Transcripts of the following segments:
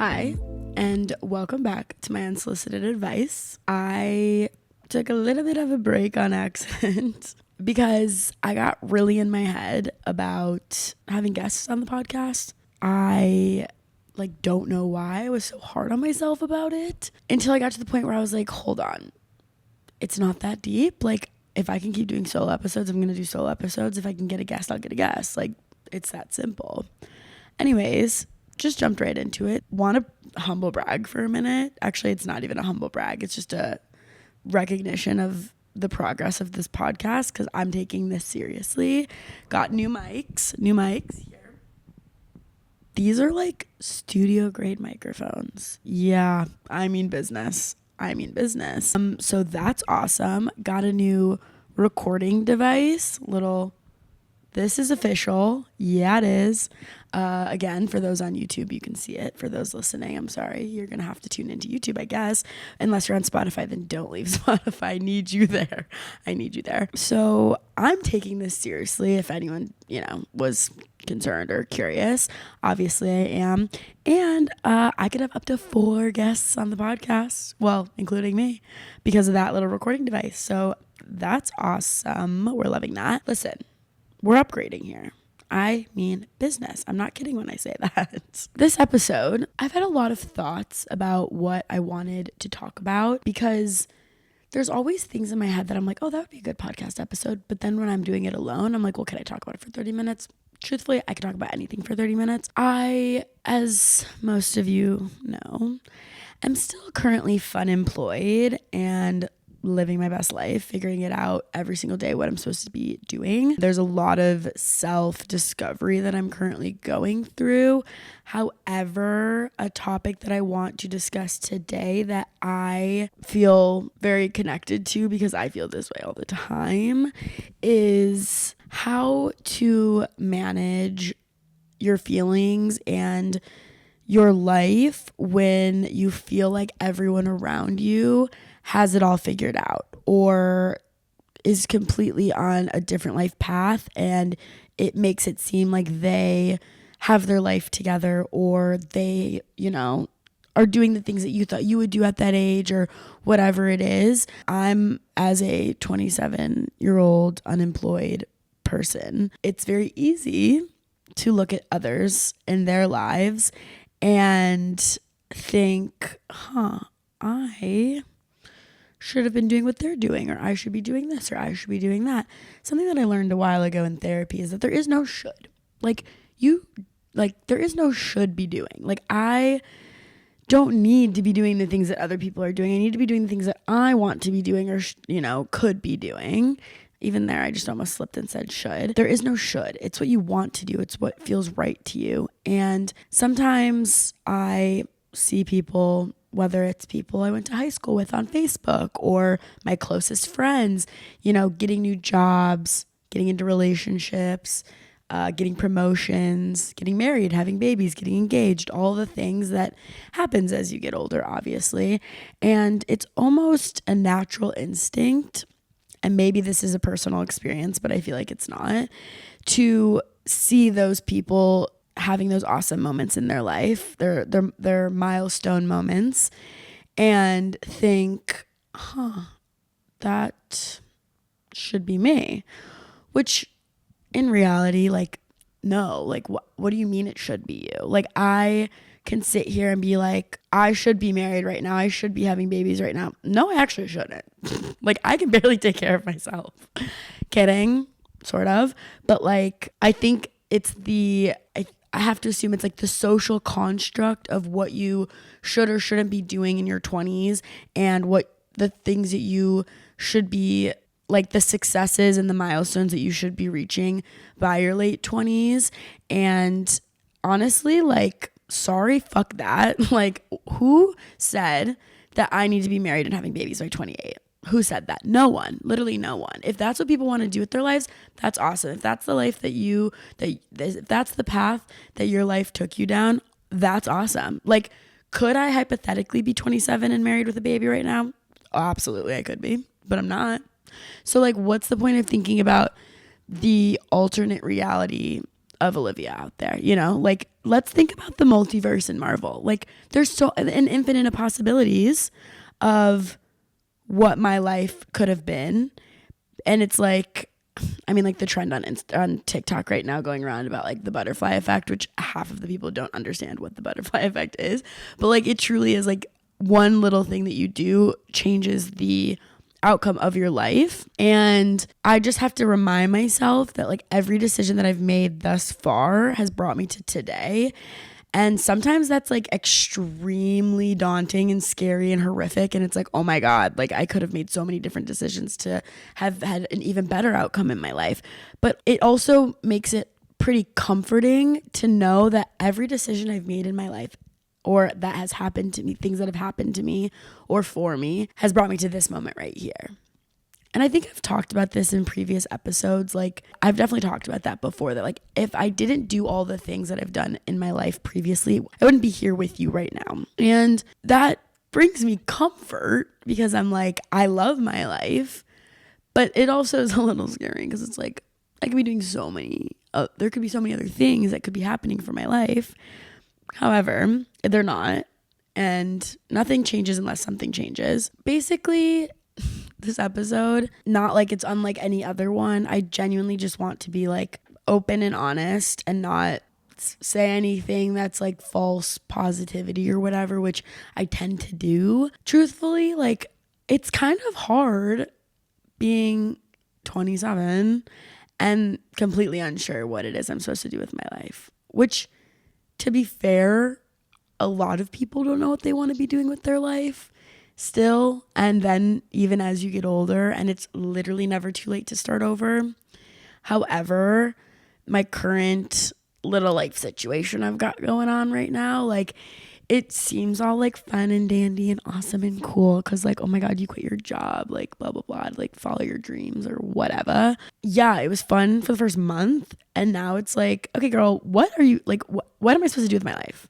Hi, and welcome back to my unsolicited advice. I took a little bit of a break on accident because I got really in my head about having guests on the podcast. I don't know why I was so hard on myself about it until I got to the point where I was like, hold on, it's not that deep. Like, if I can keep doing solo episodes, I'm going to do solo episodes. If I can get a guest, I'll get a guest. Like, it's that simple. Anyways, just jumped right into it. Want to humble brag for a minute? Actually, it's not even a humble brag. It's just a recognition of the progress of this podcast because I'm taking this seriously. Got new mics here. These are like studio grade microphones. Yeah, I mean business. So that's awesome. Got a new recording device. This is official. Yeah, it is. Again, for those on YouTube, you can see it. For those listening, I'm sorry. You're going to have to tune into YouTube, I guess. Unless you're on Spotify, then don't leave Spotify. I need you there. So I'm taking this seriously. If anyone, was concerned or curious, obviously I am. And I could have up to 4 guests on the podcast. Well, including me, because of that little recording device. So that's awesome. We're loving that. Listen. We're upgrading here. I mean business. I'm not kidding when I say that. This episode, I've had a lot of thoughts about what I wanted to talk about because there's always things in my head that I'm like, oh, that would be a good podcast episode. But then when I'm doing it alone, I'm like, well, can I talk about it for 30 minutes? Truthfully, I could talk about anything for 30 minutes. I, as most of you know, am still currently fun employed and living my best life, figuring it out every single day what I'm supposed to be doing. There's a lot of self-discovery that I'm currently going through. However, a topic that I want to discuss today that I feel very connected to because I feel this way all the time is how to manage your feelings and your life when you feel like everyone around you has it all figured out or is completely on a different life path and it makes it seem like they have their life together or they, are doing the things that you thought you would do at that age or whatever it is. I'm, as a 27-year-old unemployed person, it's very easy to look at others in their lives and think, I should have been doing what they're doing, or I should be doing this, or I should be doing that. Something that I learned a while ago in therapy is that there is no should. There is no should be doing. I don't need to be doing the things that other people are doing. I need to be doing the things that I want to be doing or, could be doing. Even there, I just almost slipped and said should. There is no should. It's what you want to do. It's what feels right to you. And sometimes I see people, whether it's people I went to high school with on Facebook or my closest friends, getting new jobs, getting into relationships, getting promotions, getting married, having babies, getting engaged, all the things that happens as you get older, obviously. And it's almost a natural instinct, and maybe this is a personal experience, but I feel like it's not, to see those people having those awesome moments in their life, their milestone moments, and think, that should be me. Which in reality, no, what do you mean it should be you? I can sit here and be like, I should be married right now. I should be having babies right now. No, I actually shouldn't. I can barely take care of myself. Kidding, sort of. But I think it's I have to assume it's the social construct of what you should or shouldn't be doing in your 20s and what the things that you should be, the successes and the milestones that you should be reaching by your late 20s. And honestly, sorry, fuck that. Who said that I need to be married and having babies by 28? Who said that? No one. Literally no one. If that's what people want to do with their lives, that's awesome. If that's the life if that's the path that your life took you down, that's awesome. Could I hypothetically be 27 and married with a baby right now? Oh, absolutely, I could be, but I'm not. So what's the point of thinking about the alternate reality of Olivia out there, you know? Like, let's think about the multiverse in Marvel. Like, there's so an infinite of possibilities of what my life could have been. And it's like, I mean, like the trend on TikTok right now going around about like the butterfly effect, which half of the people don't understand what the butterfly effect is. But like, it truly is like one little thing that you do changes the outcome of your life. And I just have to remind myself that like every decision that I've made thus far has brought me to today. And sometimes that's like extremely daunting and scary and horrific. And it's like, oh my God, like I could have made so many different decisions to have had an even better outcome in my life. But it also makes it pretty comforting to know that every decision I've made in my life or that has happened to me, things that have happened to me or for me, has brought me to this moment right here. And I think I've talked about this in previous episodes. Like, I've definitely talked about that before, that like, if I didn't do all the things that I've done in my life previously, I wouldn't be here with you right now. And that brings me comfort because I'm like, I love my life, but it also is a little scary because it's like, I could be doing so many, there could be so many other things that could be happening for my life. However, they're not. And nothing changes unless something changes. Basically, this episode, not like it's unlike any other one. I genuinely just want to be like open and honest and not say anything that's like false positivity or whatever, which I tend to do. Truthfully, like it's kind of hard being 27 and completely unsure what it is I'm supposed to do with my life, which, to be fair, a lot of people don't know what they want to be doing with their life still. And then even as you get older, and it's literally never too late to start over. However, my current little life situation I've got going on right now, like it seems all like fun and dandy and awesome and cool because like, oh my God, you quit your job, like blah, blah, blah, like follow your dreams or whatever. Yeah, it was fun for the first month. And now it's like, okay, girl, what are you like, what am I supposed to do with my life?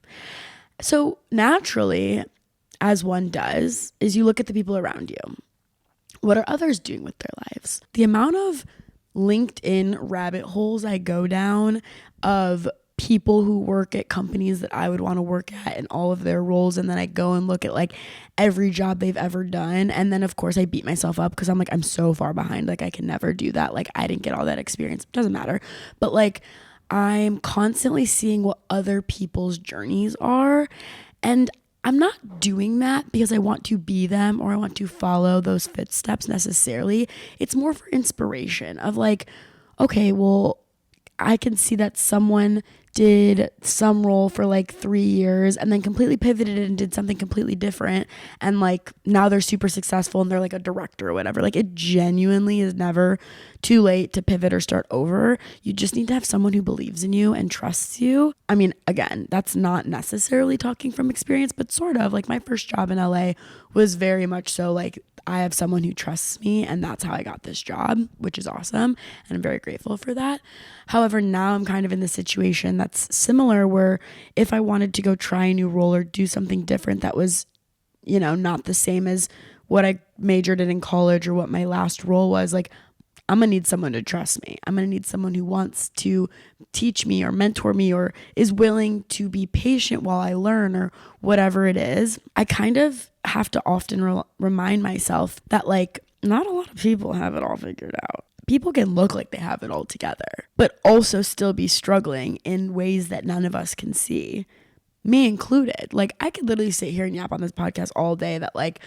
So naturally, as one does, is you look at the people around you. What are others doing with their lives? The amount of LinkedIn rabbit holes I go down of people who work at companies that I would want to work at and all of their roles. And then I go and look at like every job they've ever done. And then of course I beat myself up because I'm like, I'm so far behind. Like I can never do that. Like I didn't get all that experience. It doesn't matter. But like I'm constantly seeing what other people's journeys are. And I'm not doing that because I want to be them or I want to follow those footsteps necessarily. It's more for inspiration of like, okay, well, I can see that someone did some role for like 3 years and then completely pivoted and did something completely different. And like now they're super successful and they're like a director or whatever. Like it genuinely is never too late to pivot or start over. You just need to have someone who believes in you and trusts you. I mean, again, that's not necessarily talking from experience, but sort of like my first job in LA was very much so like I have someone who trusts me and that's how I got this job, which is awesome. And I'm very grateful for that. However, now I'm kind of in the situation that's similar where if I wanted to go try a new role or do something different that was, you know, not the same as what I majored in college or what my last role was, like I'm going to need someone to trust me. I'm going to need someone who wants to teach me or mentor me or is willing to be patient while I learn or whatever it is. I kind of have to often remind myself that like not a lot of people have it all figured out. People can look like they have it all together, but also still be struggling in ways that none of us can see, me included. Like I could literally sit here and yap on this podcast all day that like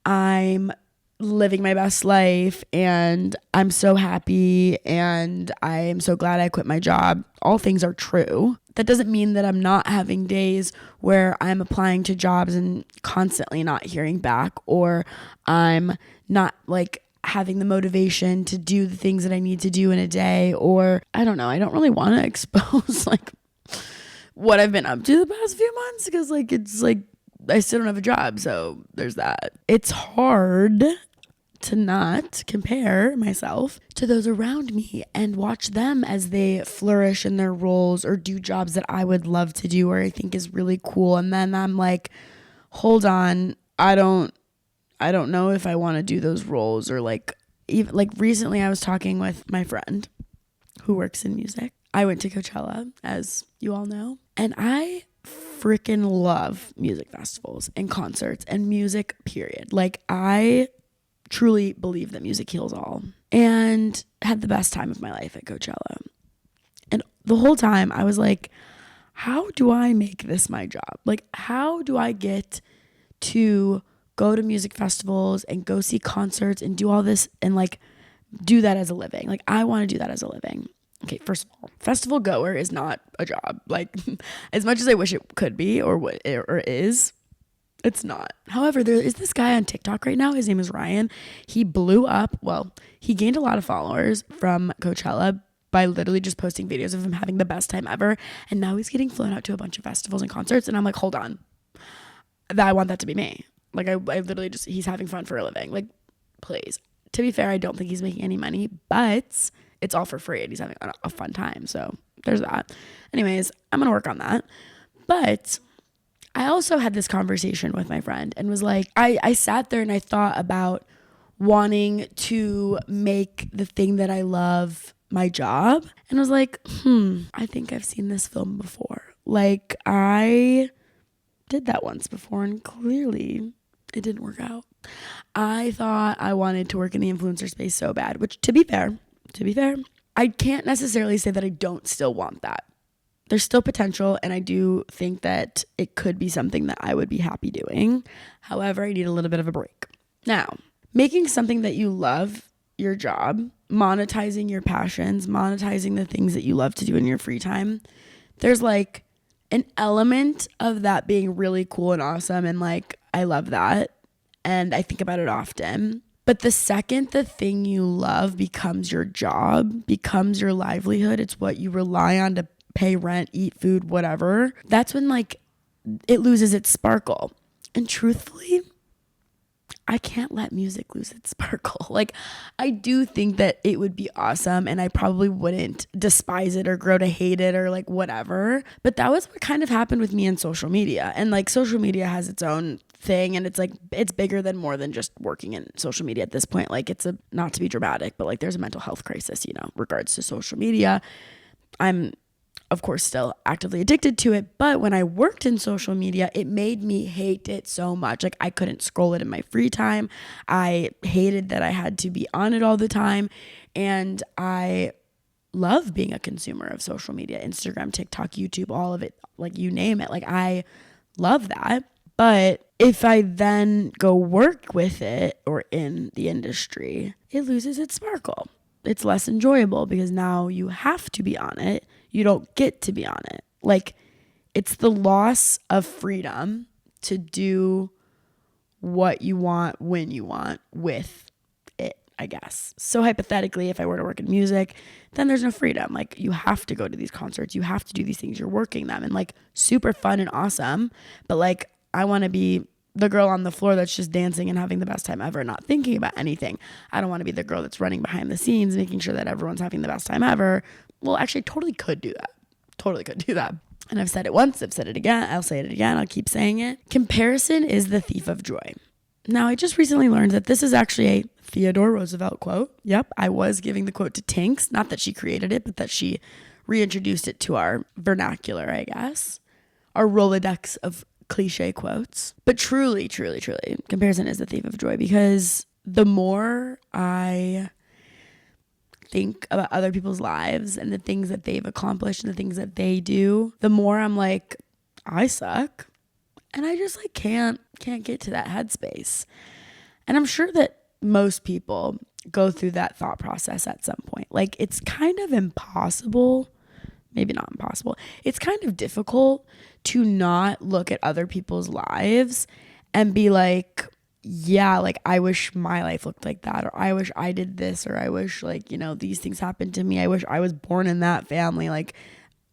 I'm living my best life and I'm so happy and I am so glad I quit my job. All things are true. That doesn't mean that I'm not having days where I'm applying to jobs and constantly not hearing back, or I'm not like having the motivation to do the things that I need to do in a day, or I don't know. I don't really want to expose like what I've been up to the past few months because like it's like I still don't have a job. So there's that. It's hard to not compare myself to those around me and watch them as they flourish in their roles or do jobs that I would love to do or I think is really cool. And then I'm like, hold on, I don't know if I want to do those roles. Or like even like recently I was talking with my friend who works in music I went to Coachella, as you all know, and I freaking love music festivals and concerts and music, period. Like, I truly believe that music heals all, and had the best time of my life at Coachella. And the whole time I was like, how do I make this my job? Like, how do I get to go to music festivals and go see concerts and do all this and like do that as a living? Like, I want to do that as a living. Okay, first of all, festival goer is not a job. Like, as much as I wish it could be or is, it's not. However, there is this guy on TikTok right now. His name is Ryan. He blew up. Well, he gained a lot of followers from Coachella by literally just posting videos of him having the best time ever. And now he's getting flown out to a bunch of festivals and concerts. And I'm like, hold on. I want that to be me. Like, I literally just, he's having fun for a living. Like, please. To be fair, I don't think he's making any money, but it's all for free and he's having a fun time. So there's that. Anyways, I'm going to work on that. But I also had this conversation with my friend and was like, I sat there and I thought about wanting to make the thing that I love my job. And I was like, I think I've seen this film before. Like, I did that once before and clearly it didn't work out. I thought I wanted to work in the influencer space so bad, which to be fair, I can't necessarily say that I don't still want that. There's still potential, and I do think that it could be something that I would be happy doing. However, I need a little bit of a break. Now, making something that you love your job, monetizing your passions, monetizing the things that you love to do in your free time, there's like an element of that being really cool and awesome, and like, I love that, and I think about it often. But the second the thing you love becomes your job, becomes your livelihood, it's what you rely on to pay rent, eat food, whatever, that's when like it loses its sparkle. And truthfully, I can't let music lose its sparkle. Like, I do think that it would be awesome and I probably wouldn't despise it or grow to hate it or like whatever. But that was what kind of happened with me in social media. And like, social media has its own thing, and it's like, it's bigger than more than just working in social media at this point. Like, it's a, not to be dramatic, but like, there's a mental health crisis, you know, regards to social media. I'm of course still actively addicted to it, but when I worked in social media, it made me hate it so much. Like, I couldn't scroll it in my free time. I hated that I had to be on it all the time. And I love being a consumer of social media, Instagram, TikTok, YouTube, all of it, like you name it. Like, I love that. But if I then go work with it or in the industry, it loses its sparkle. It's less enjoyable because now you have to be on it. You don't get to be on it. Like, it's the loss of freedom to do what you want when you want with it, I guess. So hypothetically, if I were to work in music, then there's no freedom. Like, you have to go to these concerts. You have to do these things. You're working them and like super fun and awesome. But like, I want to be the girl on the floor that's just dancing and having the best time ever, not thinking about anything. I don't want to be the girl that's running behind the scenes, making sure that everyone's having the best time ever. Well, actually, totally could do that. Totally could do that. And I've said it once, I've said it again, I'll say it again, I'll keep saying it. Comparison is the thief of joy. Now, I just recently learned that this is actually a Theodore Roosevelt quote. Yep, I was giving the quote to Tinks, not that she created it, but that she reintroduced it to our vernacular, I guess. Our Rolodex of cliche quotes. But truly, comparison is the thief of joy, because the more I think about other people's lives and the things that they've accomplished and the things that they do, the more I'm like, I suck. And I just like can't get to that headspace. And I'm sure that most people go through that thought process at some point. Like, it's kind of impossible, maybe not impossible, it's kind of difficult to not look at other people's lives and be like, yeah, like, I wish my life looked like that, or I wish I did this, or I wish, like, you know, these things happened to me. I wish I was born in that family. Like,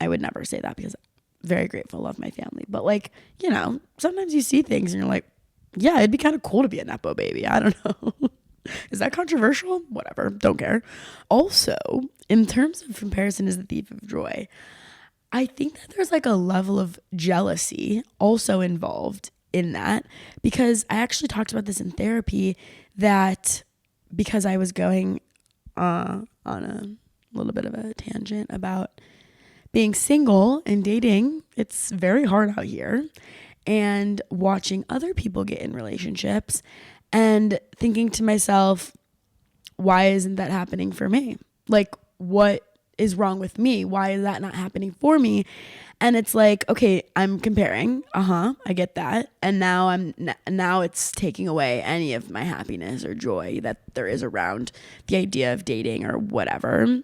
I would never say that because I'm very grateful, love my family. But like, you know, sometimes you see things and you're like, yeah, it'd be kind of cool to be a Nepo baby. I don't know. Is that controversial? Whatever. Don't care. Also, in terms of comparison is the thief of joy, I think that there's like a level of jealousy also involved in that, because I actually talked about this in therapy, that because I was going on a little bit of a tangent about being single and dating, it's very hard out here. And watching other people get in relationships and thinking to myself, why isn't that happening for me? Like, what is wrong with me? Why is that not happening for me? And it's like, okay, I'm comparing. I get that. And now it's taking away any of my happiness or joy that there is around the idea of dating or whatever,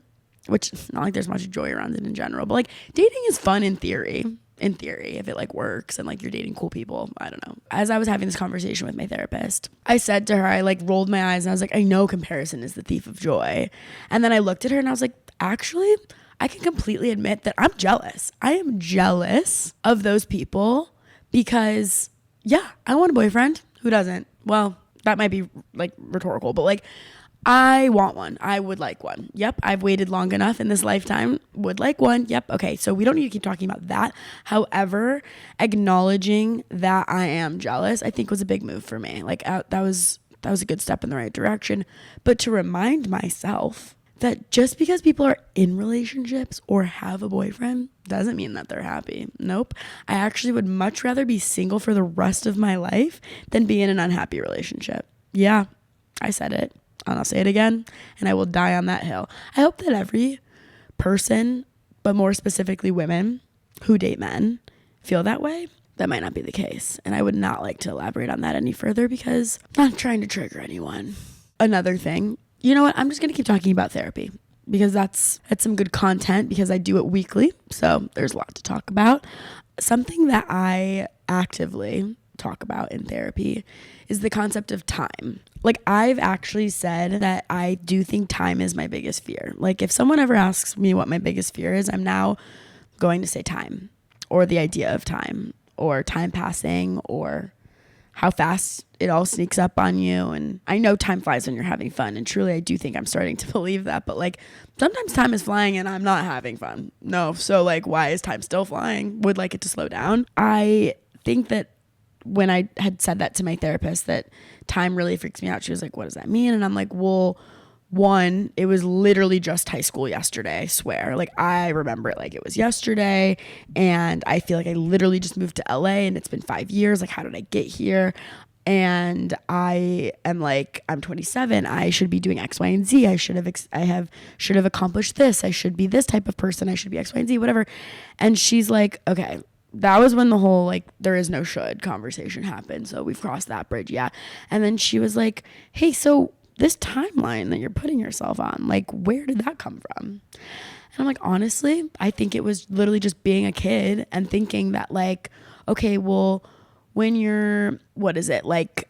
which it's not like there's much joy around it in general, but like dating is fun in theory, if it like works and like you're dating cool people. I don't know. As I was having this conversation with my therapist, I said to her, I like rolled my eyes and I was like, I know comparison is the thief of joy. And then I looked at her and I was like, actually, I can completely admit that I'm jealous. I am jealous of those people because yeah, I want a boyfriend. Who doesn't? Well, that might be like rhetorical, but like I want one. I would like one. Yep. I've waited long enough in this lifetime. Would like one. Yep. Okay. So we don't need to keep talking about that. However, acknowledging that I am jealous, I think was a big move for me. Like that was a good step in the right direction. But to remind myself that just because people are in relationships or have a boyfriend doesn't mean that they're happy. Nope. I actually would much rather be single for the rest of my life than be in an unhappy relationship. Yeah. I said it. And I'll say it again, and I will die on that hill. I hope that every person, but more specifically women who date men, feel that way. That might not be the case. And I would not like to elaborate on that any further because I'm not trying to trigger anyone. Another thing, you know what? I'm just going to keep talking about therapy because that's some good content because I do it weekly. So there's a lot to talk about. Something that I actively talk about in therapy is the concept of time. Like I've actually said that I do think time is my biggest fear. Like if someone ever asks me what my biggest fear is, I'm now going to say time or the idea of time or time passing or how fast it all sneaks up on you. And I know time flies when you're having fun. And truly, I do think I'm starting to believe that. But like sometimes time is flying and I'm not having fun. No. So like, why is time still flying? Would like it to slow down. I think that when I had said that to my therapist, that time really freaks me out, she was like, what does that mean? And I'm like, well, one, it was literally just high school yesterday, I swear. Like I remember it like it was yesterday. And I feel like I literally just moved to LA and it's been 5 years. Like, how did I get here? And I am like, I'm 27. I should be doing X, Y, and Z. I should have accomplished this. I should be this type of person. I should be X, Y, and Z, whatever. And she's like, okay, that was when the whole like there is no should conversation happened. So we've crossed that bridge. Yeah. And then she was like, hey, so this timeline that you're putting yourself on, like where did that come from? And I'm like, honestly, I think it was literally just being a kid and thinking that like, okay, well, when you're, what is it, like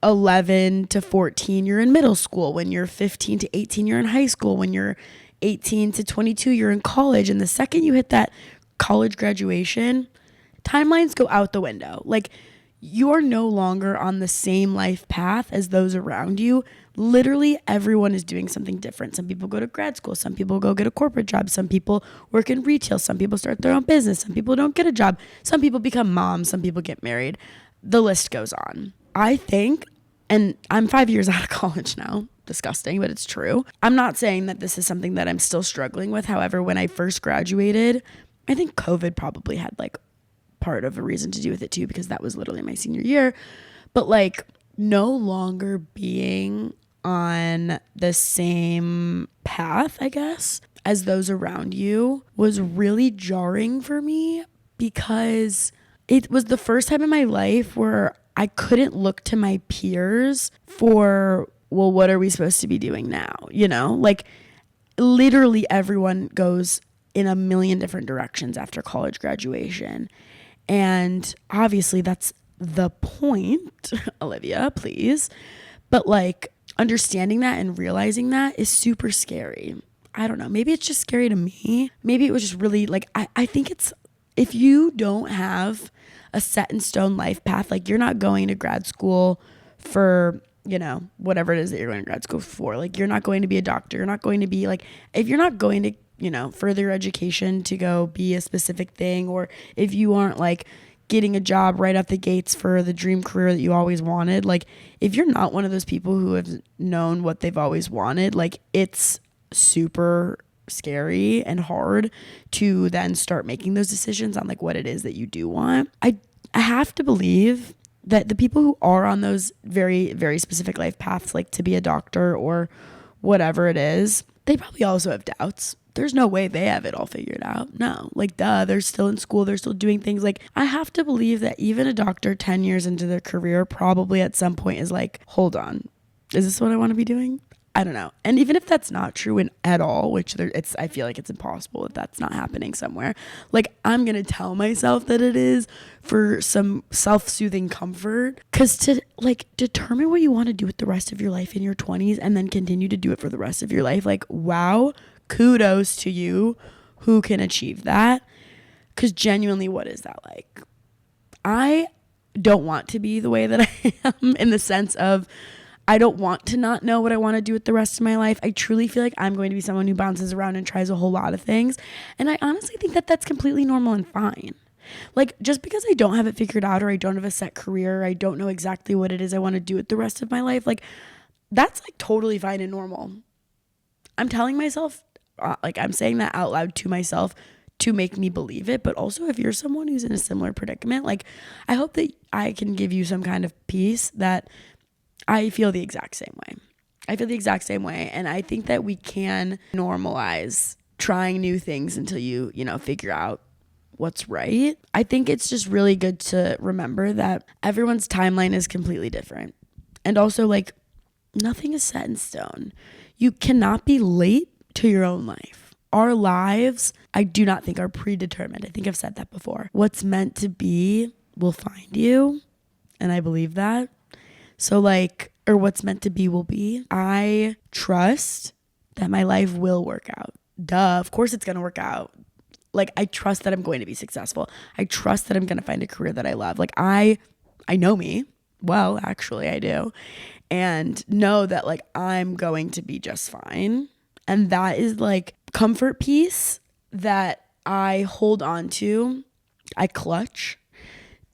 11 to 14, you're in middle school. When you're 15 to 18, you're in high school. When you're 18 to 22, you're in college. And the second you hit that college graduation, timelines go out the window. Like you are no longer on the same life path as those around you. Literally everyone is doing something different. Some people go to grad school. Some people go get a corporate job. Some people work in retail. Some people start their own business. Some people don't get a job. Some people become moms. Some people get married. The list goes on. I think, and I'm 5 years out of college now. Disgusting, but it's true. I'm not saying that this is something that I'm still struggling with. However, when I first graduated, I think COVID probably had like part of a reason to do with it too, because that was literally my senior year. But like no longer being on the same path, I guess, as those around you was really jarring for me because it was the first time in my life where I couldn't look to my peers for, well, what are we supposed to be doing now? You know, like literally everyone goes in a million different directions after college graduation. And obviously that's the point, Olivia, please. But like understanding that and realizing that is super scary. I don't know. Maybe it's just scary to me. Maybe it was just really like, I think it's, if you don't have a set in stone life path, like you're not going to grad school for, you know, whatever it is that you're going to grad school for. Like you're not going to be a doctor. You're not going to be like, if you're not going to, you know, further your education to go be a specific thing, or if you aren't like getting a job right out the gates for the dream career that you always wanted, like if you're not one of those people who have known what they've always wanted, like it's super scary and hard to then start making those decisions on like what it is that you do want. I have to believe that the people who are on those very, very specific life paths, like to be a doctor or whatever it is, they probably also have doubts. There's no way they have it all figured out. No, like duh, they're still in school. They're still doing things. Like I have to believe that even a doctor 10 years into their career probably at some point is like, hold on, is this what I want to be doing? I don't know. And even if that's not true at all, which I feel like it's impossible if that's not happening somewhere. Like I'm going to tell myself that it is for some self-soothing comfort, because to like determine what you want to do with the rest of your life in your 20s and then continue to do it for the rest of your life. Like, wow, kudos to you who can achieve that. Because genuinely, what is that like? I don't want to be the way that I am, in the sense of I don't want to not know what I want to do with the rest of my life. I truly feel like I'm going to be someone who bounces around and tries a whole lot of things. And I honestly think that that's completely normal and fine. Like, just because I don't have it figured out, or I don't have a set career, or I don't know exactly what it is I want to do with the rest of my life, like, that's like totally fine and normal. I'm telling myself, like, I'm saying that out loud to myself to make me believe it. But also, if you're someone who's in a similar predicament, like, I hope that I can give you some kind of peace that I feel the exact same way. I feel the exact same way. And I think that we can normalize trying new things until you figure out what's right. I think it's just really good to remember that everyone's timeline is completely different. And also, like, nothing is set in stone. You cannot be late to your own life. Our lives, I do not think, are predetermined. I think I've said that before. What's meant to be will find you. And I believe that. So like, or what's meant to be will be. I trust that my life will work out. Duh, of course it's going to work out. Like, I trust that I'm going to be successful. I trust that I'm going to find a career that I love. Like, I know me. Well, actually I do. And know that like I'm going to be just fine. And that is like comfort piece that I hold on to. I clutch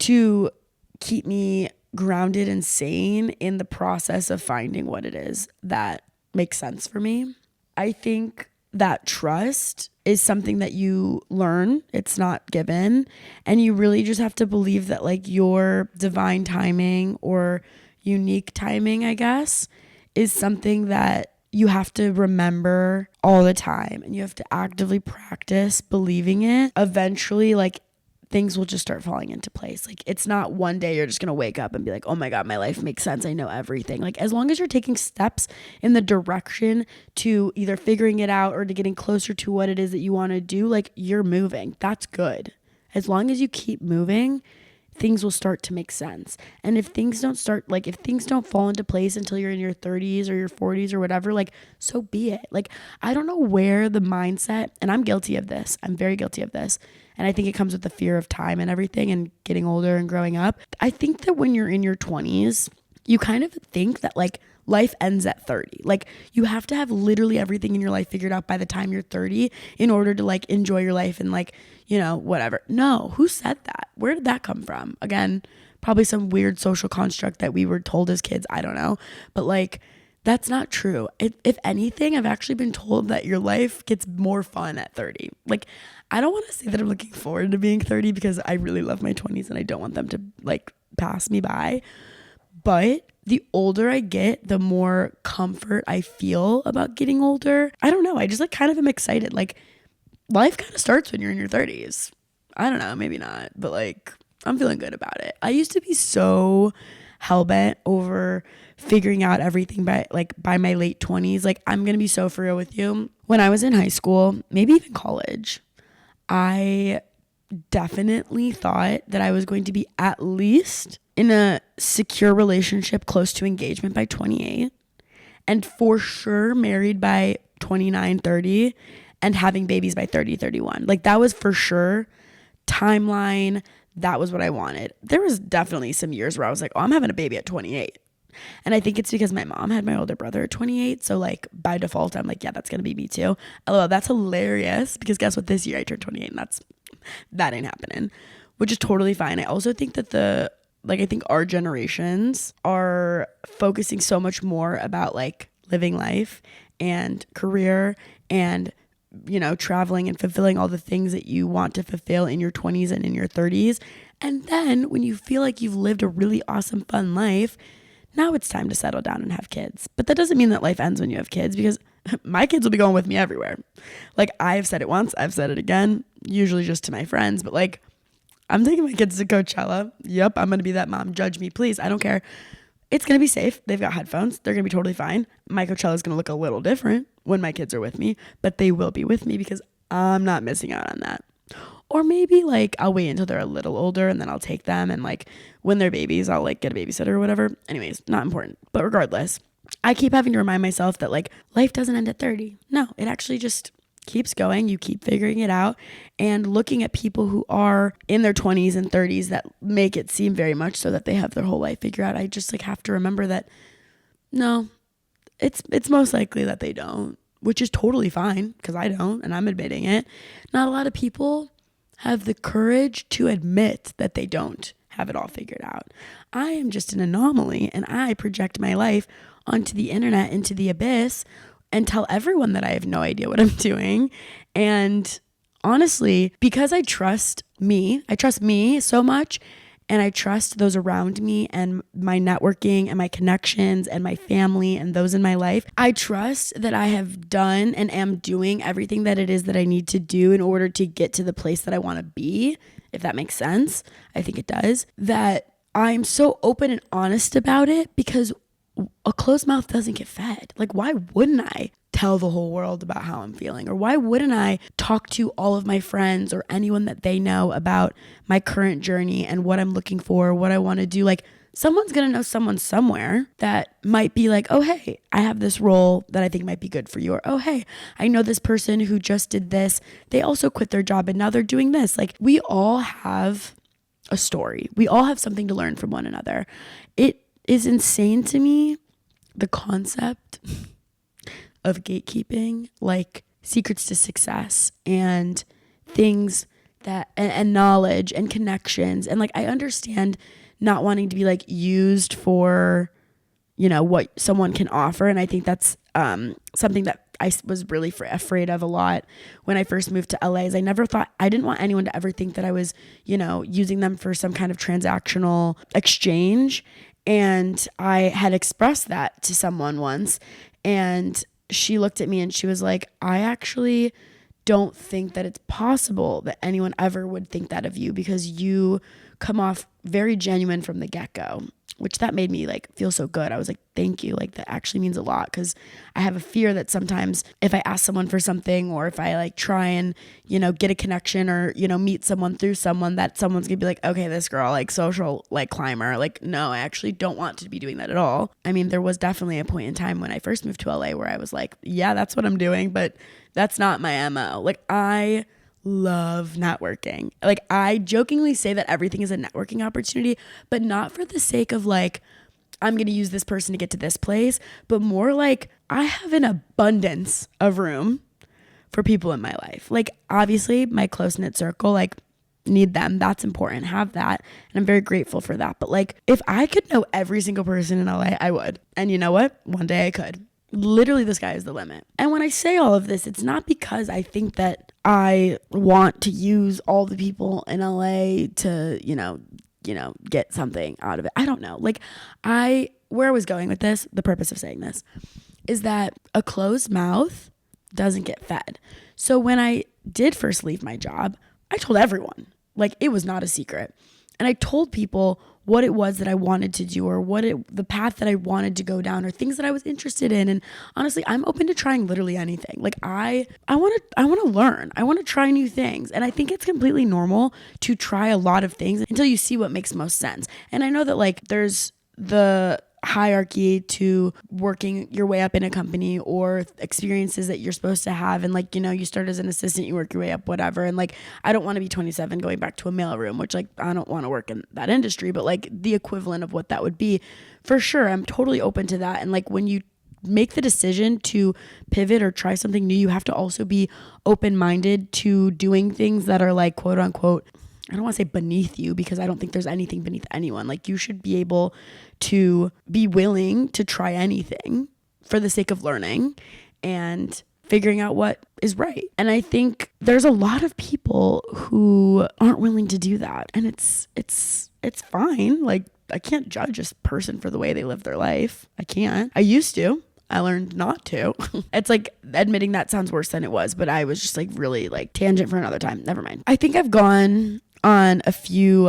to keep me grounded and sane in the process of finding what it is that makes sense for me. I think that trust is something that you learn. It's not given. And you really just have to believe that like your divine timing or unique timing, I guess, is something that you have to remember all the time. And you have to actively practice believing it. Eventually, like, things will just start falling into place. Like, it's not one day you're just going to wake up and be like, oh my God, my life makes sense. I know everything. Like, as long as you're taking steps in the direction to either figuring it out or to getting closer to what it is that you want to do, like, you're moving. That's good. As long as you keep moving, things will start to make sense. And if things don't fall into place until you're in your 30s or your 40s or whatever, like, so be it. Like, I don't know where the mindset, and I'm guilty of this. I'm very guilty of this. And I think it comes with the fear of time and everything and getting older and growing up. I think that when you're in your 20s, you kind of think that like life ends at 30. Like, you have to have literally everything in your life figured out by the time you're 30 in order to like enjoy your life and like, whatever. No, who said that? Where did that come from? Again, probably some weird social construct that we were told as kids. I don't know. But like, that's not true. If anything, I've actually been told that your life gets more fun at 30. Like, I don't want to say that I'm looking forward to being 30 because I really love my 20s and I don't want them to like pass me by. But the older I get, the more comfort I feel about getting older. I don't know. I just like kind of am excited. Like, life kind of starts when you're in your 30s. I don't know, maybe not, but like, I'm feeling good about it. I used to be so hellbent over figuring out everything by my late 20s. Like, I'm going to be so for real with you. When I was in high school, maybe even college, I definitely thought that I was going to be at least in a secure relationship close to engagement by 28, and for sure married by 29, 30, and having babies by 30, 31. Like, that was for sure timeline. That was what I wanted. There was definitely some years where I was like, oh, I'm having a baby at 28. And I think it's because my mom had my older brother at 28. So like by default, I'm like, yeah, that's going to be me too. LOL, that's hilarious because guess what? This year I turned 28 and that ain't happening, which is totally fine. I also think that I think our generations are focusing so much more about like living life and career and traveling and fulfilling all the things that you want to fulfill in your 20s and in your 30s. And then when you feel like you've lived a really awesome, fun life, now it's time to settle down and have kids. But that doesn't mean that life ends when you have kids, because my kids will be going with me everywhere. Like, I've said it once, I've said it again, usually just to my friends, but like, I'm taking my kids to Coachella. Yep, I'm going to be that mom. Judge me, please. I don't care. It's going to be safe. They've got headphones. They're going to be totally fine. My Coachella is going to look a little different when my kids are with me, but they will be with me because I'm not missing out on that. Or maybe like I'll wait until they're a little older and then I'll take them, and like when they're babies, I'll like get a babysitter or whatever. Anyways, not important. But regardless, I keep having to remind myself that like life doesn't end at 30. No, it actually just keeps going. You keep figuring it out, and looking at people who are in their 20s and 30s that make it seem very much so that they have their whole life figured out. I just like have to remember that no, it's most likely that they don't, which is totally fine because I don't, and I'm admitting it. Not a lot of people have the courage to admit that they don't have it all figured out. I am just an anomaly, and I project my life onto the internet, into the abyss, and tell everyone that I have no idea what I'm doing. And honestly, because I trust me so much, and I trust those around me and my networking and my connections and my family and those in my life, I trust that I have done and am doing everything that it is that I need to do in order to get to the place that I want to be, if that makes sense. I think it does. That I'm so open and honest about it, because a closed mouth doesn't get fed. Like, why wouldn't I tell the whole world about how I'm feeling? Or why wouldn't I talk to all of my friends or anyone that they know about my current journey and what I'm looking for, what I want to do? Like, someone's going to know someone somewhere that might be like, oh, hey, I have this role that I think might be good for you. Or, oh, hey, I know this person who just did this. They also quit their job and now they're doing this. Like, we all have a story. We all have something to learn from one another. It is insane to me, the concept of gatekeeping, like secrets to success and things that, and knowledge and connections. And like, I understand not wanting to be like used for, what someone can offer. And I think that's something that I was really afraid of a lot when I first moved to LA. Is I didn't want anyone to ever think that I was, using them for some kind of transactional exchange. And I had expressed that to someone once, and she looked at me and she was like, I actually don't think that it's possible that anyone ever would think that of you, because you come off very genuine from the get-go, which that made me like feel so good. I was like, thank you. Like, that actually means a lot, because I have a fear that sometimes if I ask someone for something, or if I like try and, get a connection or, meet someone through someone, that someone's gonna be like, okay, this girl, like social, like climber. Like, no, I actually don't want to be doing that at all. I mean, there was definitely a point in time when I first moved to LA where I was like, yeah, that's what I'm doing, but that's not my MO. Like, I love networking. Like, I jokingly say that everything is a networking opportunity, but not for the sake of like, I'm going to use this person to get to this place, but more like I have an abundance of room for people in my life. Like, obviously my close-knit circle, like, need them. That's important. Have that. And I'm very grateful for that. But like, if I could know every single person in LA, I would. And you know what? One day I could. Literally, the sky is the limit. And when I say all of this, it's not because I think that I want to use all the people in LA to, get something out of it. I don't know. Like, where I was going with this, the purpose of saying this, is that a closed mouth doesn't get fed. So when I did first leave my job, I told everyone. Like, it was not a secret. And I told people what it was that I wanted to do, or the path that I wanted to go down, or things that I was interested in. And honestly, I'm open to trying literally anything. Like, I want to learn. I want to try new things. And I think it's completely normal to try a lot of things until you see what makes most sense. And I know that like there's the hierarchy to working your way up in a company, or experiences that you're supposed to have, and like, you start as an assistant, you work your way up, whatever. And like, I don't want to be 27 going back to a mailroom, which like, I don't want to work in that industry, but like the equivalent of what that would be, for sure, I'm totally open to that. And like, when you make the decision to pivot or try something new, you have to also be open-minded to doing things that are like, quote unquote, I don't want to say beneath you, because I don't think there's anything beneath anyone. Like, you should be able to be willing to try anything for the sake of learning. And figuring out what is right. And I think there's a lot of people who aren't willing to do that. And it's fine. Like, I can't judge a person for the way they live their life. I can't. I used to. I learned not to. It's like admitting that sounds worse than it was, but I was just like really like tangent for another time. Never mind. I think I've gone on a few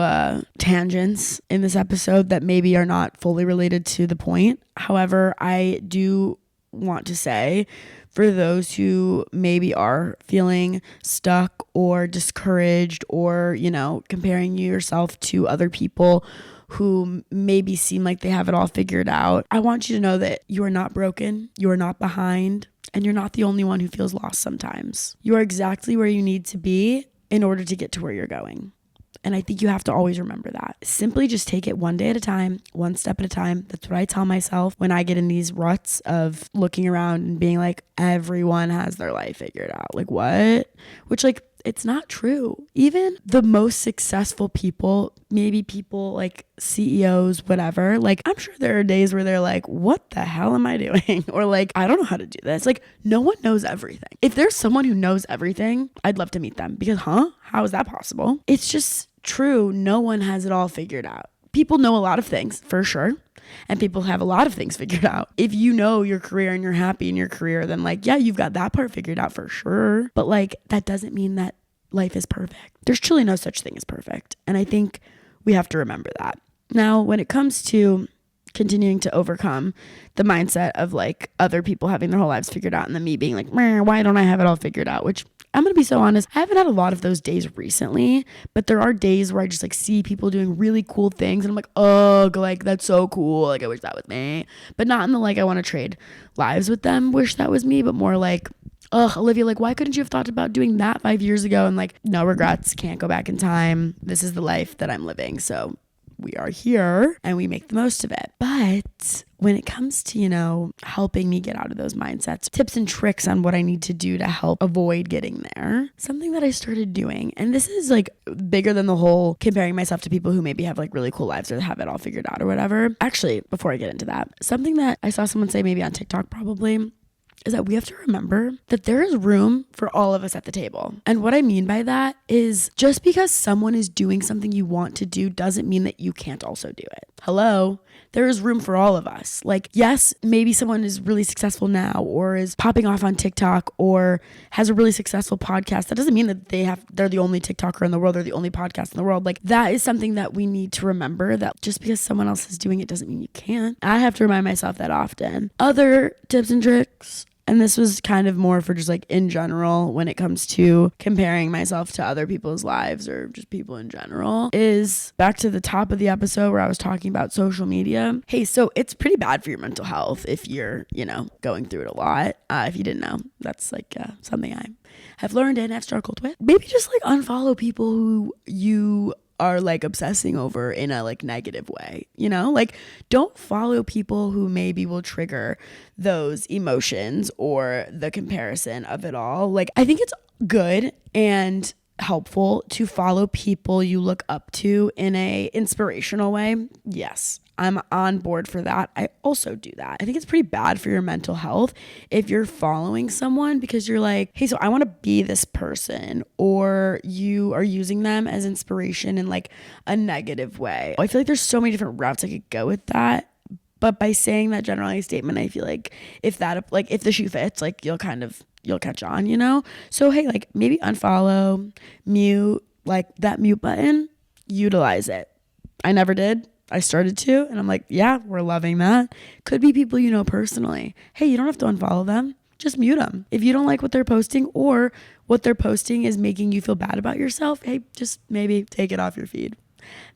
tangents in this episode that maybe are not fully related to the point. However, I do want to say, for those who maybe are feeling stuck or discouraged or, comparing yourself to other people who maybe seem like they have it all figured out, I want you to know that you are not broken, you are not behind, and you're not the only one who feels lost sometimes. You are exactly where you need to be in order to get to where you're going. And I think you have to always remember that. Simply just take it one day at a time, one step at a time. That's what I tell myself when I get in these ruts of looking around and being like, everyone has their life figured out. Like, what? Which, like, it's not true. Even the most successful people, maybe people like CEOs, whatever, like, I'm sure there are days where they're like, what the hell am I doing? Or like, I don't know how to do this. Like, no one knows everything. If there's someone who knows everything, I'd love to meet them because, how is that possible? It's just true. No one has it all figured out. People know a lot of things for sure. And people have a lot of things figured out. If you know your career and you're happy in your career, then like, yeah, you've got that part figured out for sure. But like, that doesn't mean that life is perfect. There's truly no such thing as perfect. And I think we have to remember that. Now, when it comes to continuing to overcome the mindset of like other people having their whole lives figured out and then me being like, why don't I have it all figured out? Which I'm going to be so honest, I haven't had a lot of those days recently, but there are days where I just like see people doing really cool things and I'm like, ugh, like that's so cool. Like I wish that was me, but not in the like, I want to trade lives with them. Wish that was me, but more like, ugh, Olivia, like why couldn't you have thought about doing that 5 years ago? And like, no regrets, can't go back in time. This is the life that I'm living. So we are here and we make the most of it. But when it comes to, helping me get out of those mindsets, tips and tricks on what I need to do to help avoid getting there, something that I started doing, and this is like bigger than the whole comparing myself to people who maybe have like really cool lives or have it all figured out or whatever. Actually, before I get into that, something that I saw someone say maybe on TikTok probably is that we have to remember that there is room for all of us at the table. And what I mean by that is just because someone is doing something you want to do doesn't mean that you can't also do it. Hello? There is room for all of us. Like, yes, maybe someone is really successful now or is popping off on TikTok or has a really successful podcast. That doesn't mean that they're the only TikToker in the world or the only podcast in the world. Like, that is something that we need to remember, that just because someone else is doing it doesn't mean you can't. I have to remind myself that often. Other tips and tricks, and this was kind of more for just like in general when it comes to comparing myself to other people's lives or just people in general, is back to the top of the episode where I was talking about social media. Hey, so it's pretty bad for your mental health if you're, going through it a lot. If you didn't know, that's like something I have learned and have struggled with. Maybe just like unfollow people who you are like obsessing over in a like negative way, like don't follow people who maybe will trigger those emotions or the comparison of it all. Like, I think it's good and helpful to follow people you look up to in a inspirational way. Yes, I'm on board for that. I also do that. I think it's pretty bad for your mental health if you're following someone because you're like, hey, so I want to be this person, or you are using them as inspiration in like a negative way. I feel like there's so many different routes I could go with that. But by saying that generalized statement, I feel like if the shoe fits, like you'll catch on, So, hey, like maybe unfollow, mute, like that mute button, utilize it. I never did. I started to, and I'm like, yeah, we're loving that. Could be people you know personally. Hey, you don't have to unfollow them. Just mute them. If you don't like what they're posting or what they're posting is making you feel bad about yourself, hey, just maybe take it off your feed.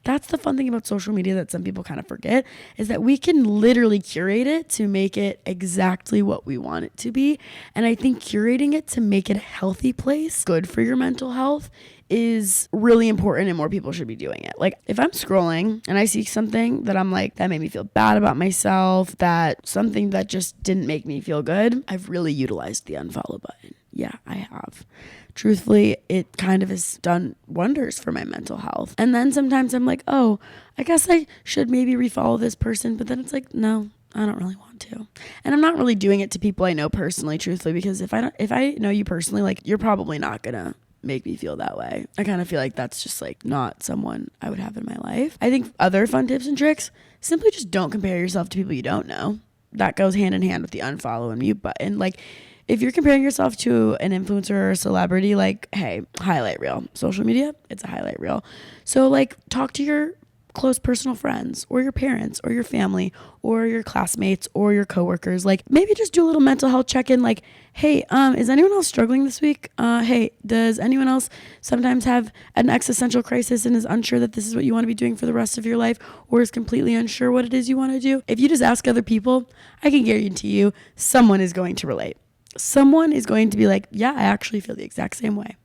That's the fun thing about social media that some people kind of forget, is that we can literally curate it to make it exactly what we want it to be. And I think curating it to make it a healthy place, good for your mental health, is really important, and more people should be doing it. Like, if I'm scrolling and I see something that I'm like, that made me feel bad about myself, that something that just didn't make me feel good, I've really utilized the unfollow button. Yeah, I have. Truthfully, it kind of has done wonders for my mental health. And then sometimes I'm like, oh, I guess I should maybe refollow this person. But then it's like, no, I don't really want to. And I'm not really doing it to people I know personally, truthfully, because if I know you personally, like, you're probably not gonna make me feel that way. I kind of feel like that's just like not someone I would have in my life. I think other fun tips and tricks, simply just don't compare yourself to people you don't know. That goes hand in hand with the unfollow and mute button. Like, if you're comparing yourself to an influencer or a celebrity, like, hey, highlight reel. Social media, it's a highlight reel. So, like, talk to your close personal friends or your parents or your family or your classmates or your coworkers. Like, maybe just do a little mental health check-in. Like, hey, is anyone else struggling this week? Hey, does anyone else sometimes have an existential crisis and is unsure that this is what you want to be doing for the rest of your life, or is completely unsure what it is you want to do? If you just ask other people, I can guarantee you someone is going to relate. Someone is going to be like, yeah, I actually feel the exact same way.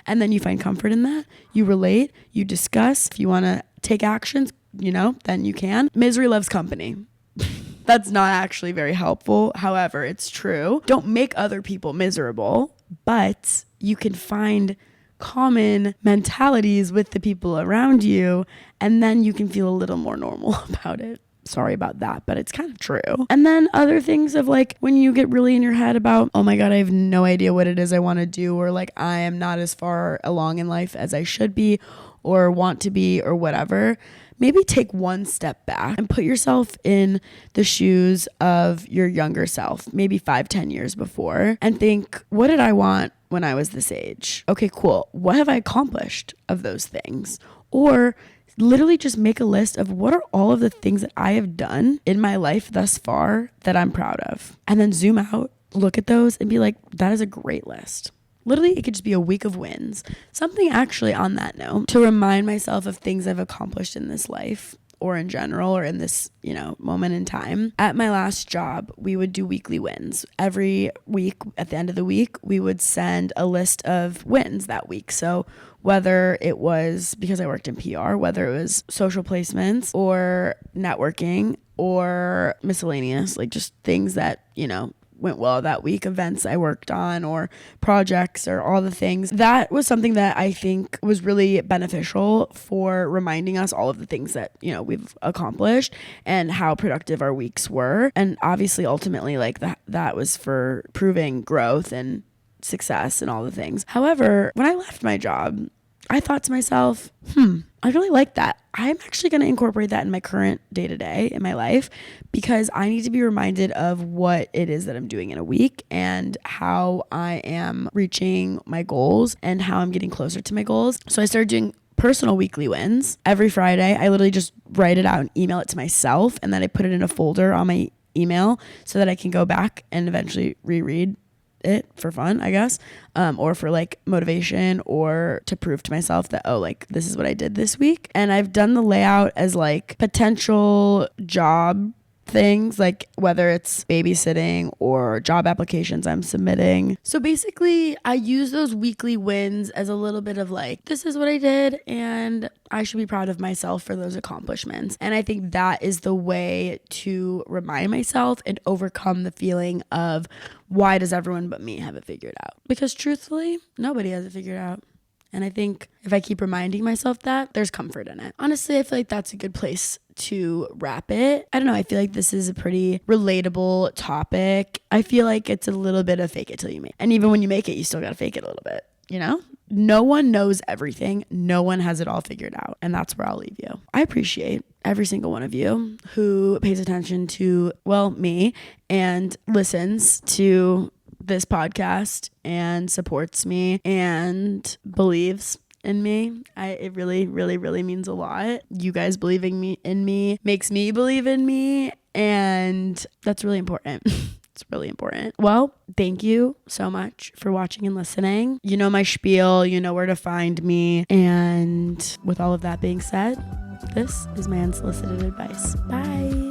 And then you find comfort in that. You relate, you discuss. If you want to take actions, then you can. Misery loves company. That's not actually very helpful. However, it's true. Don't make other people miserable, but you can find common mentalities with the people around you, and then you can feel a little more normal about it. Sorry about that, but it's kind of true. And then other things of like when you get really in your head about, oh my God, I have no idea what it is I want to do, or like I am not as far along in life as I should be or want to be or whatever, maybe take one step back and put yourself in the shoes of your younger self, maybe 5-10 years before, and think, what did I want when I was this age? Okay, cool. What have I accomplished of those things? Or literally just make a list of what are all of the things that I have done in my life thus far that I'm proud of. And then zoom out, look at those and be like, that is a great list. Literally, it could just be a week of wins. Something actually on that note to remind myself of things I've accomplished in this life or in general or in this, moment in time. At my last job, we would do weekly wins. Every week, at the end of the week, we would send a list of wins that week. So whether it was, because I worked in PR, whether it was social placements or networking or miscellaneous, like just things that, went well that week, events I worked on or projects or all the things. That was something that I think was really beneficial for reminding us all of the things that, we've accomplished and how productive our weeks were. And obviously, ultimately, like that was for proving growth and success and all the things. However, when I left my job, I thought to myself, I really like that. I'm actually going to incorporate that in my current day-to-day in my life, because I need to be reminded of what it is that I'm doing in a week and how I am reaching my goals and how I'm getting closer to my goals. So I started doing personal weekly wins. Every Friday, I literally just write it out and email it to myself, and then I put it in a folder on my email so that I can go back and eventually reread it for fun, I guess, or for like motivation or to prove to myself that, this is what I did this week. And I've done the layout as like potential job things, like whether it's babysitting or job applications I'm submitting. So basically, I use those weekly wins as a little bit of like, this is what I did and I should be proud of myself for those accomplishments. And I think that is the way to remind myself and overcome the feeling of, why does everyone but me have it figured out? Because truthfully, nobody has it figured out. And I think if I keep reminding myself that, there's comfort in it. Honestly, I feel like that's a good place to wrap it. I don't know. I feel like this is a pretty relatable topic. I feel like it's a little bit of fake it till you make it. And even when you make it, you still got to fake it a little bit, No one knows everything. No one has it all figured out. And that's where I'll leave you. I appreciate every single one of you who pays attention to, me and listens to this podcast and supports me and believes in me. It really, really, really means a lot. You guys believing in me makes me believe in me, and that's really important. It's really important. Well, thank you so much for watching and listening. You know my spiel, you know where to find me. And with all of that being said, this is my unsolicited advice. Bye.